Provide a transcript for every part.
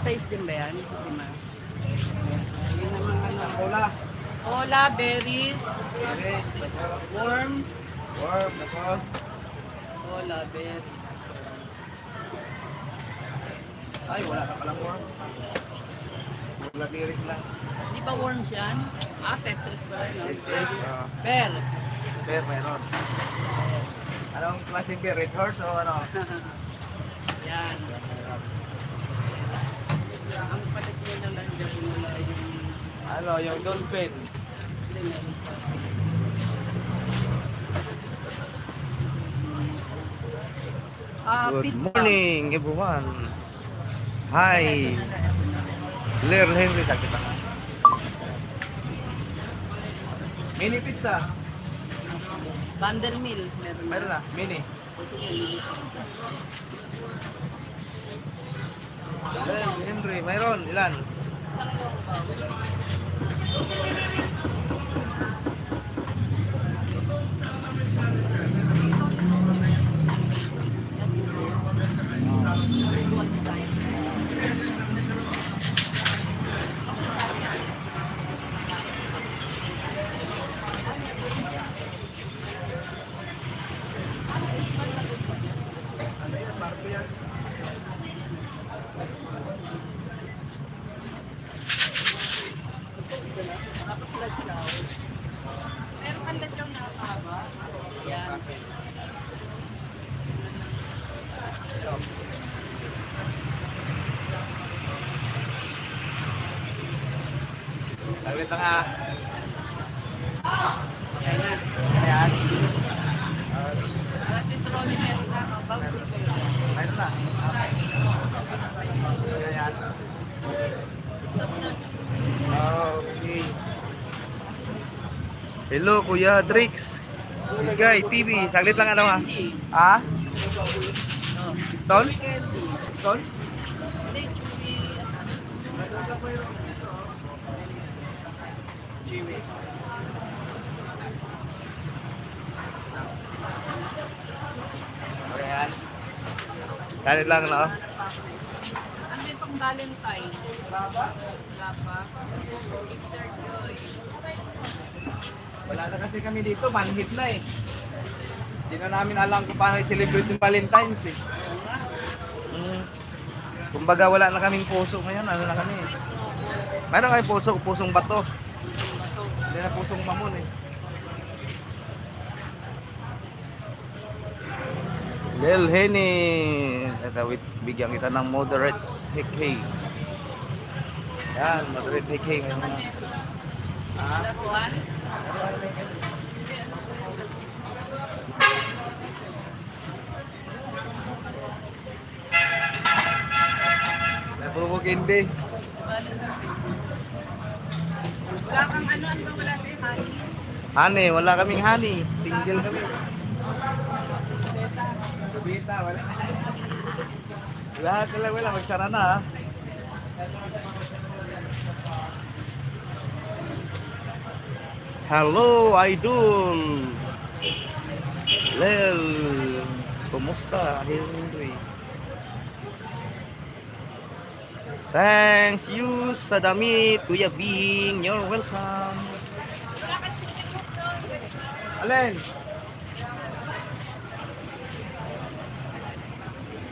size din ba yan? Lima. Yun naman ano. Cola. Cola, berries, Yes. worms. Worm. Tapos. Cola, berries. Ay, wala ka palang worm. Cola berries lang. Di ba worms yan? Ah, Tetris ba rin? Yes. Pear. Bear meron. Anong klaseng bear? Red horse o ano? Yan. Ang palit nyo na lang dyan mula yung... Ano, yung dolphin. Hindi, meron pa. Good Pizza. morning, everyone. Hi. Blair Henry, sakit na. Mini pizza. Bundle meal. Meron na, mini. Blair Henry, mayroon. Ilan? Meron kang lechong nakakaba? Yan. Saglit na nga. Yan na. Ayan. At ito rin meron na. Mayroon na. Ayan. Okay. Hello, Kuya Drix. Bigay TV. Saglit lang ano ha? Ah? Pistol? Pistol? Hindi, chewy. Chewy. Ayan. Ganit lang no? Ano yung pang Valentine? Wala pa. Easter joy. Wala na kasi kami dito, manhit na eh. Hindi na namin alam kung paano i-celebrate yung Valentine's eh. Kumbaga wala na kaming puso ngayon, ano na kami eh. Mayroon kami puso, pusong bato. Hindi na pusong mamon eh. Lil Henny. Bigyan kita ng moderate hikhay. Yan, moderate hikhay ngayon. Laruan? Napurugog hindi. Wala kang ano wala si honey. Honey, wala kaming honey. Single kami. Bita, wala. Lahat talaga wala, magsara na ha. Hello, Idol. Lel, kumusta? Henry. Thanks you sa damit, Kuya Bing. You're welcome. Alin?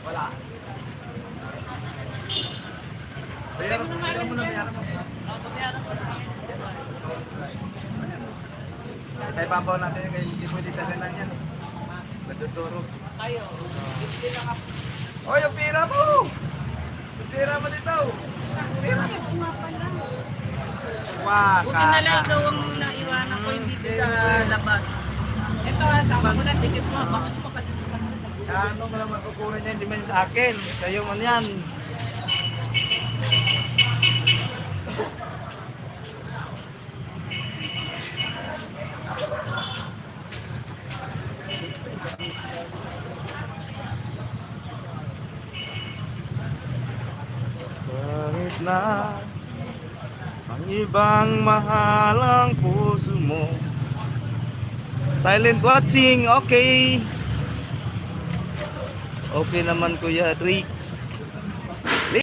Wala. Bayaran mo na, bayaran mo. Sa ibabaw natin yung hindi pwede daganan yan. Natuturo. Kayo. Hindi lang ako. Oh, yung pira mo! Yung pira mo dito! Pero may pumapan lang. Wah, Buti na lang ikaw ang naiwanan ko hindi sa labas. Ito, tama mo na, tikip mo. Bakit mo kasi ano mo lang magkukunin niya, hindi man sa akin. Kayo man yan. Kahit na ang ibang mahal ang puso mo. Silent watching, okay. Okay naman Kuya Drix.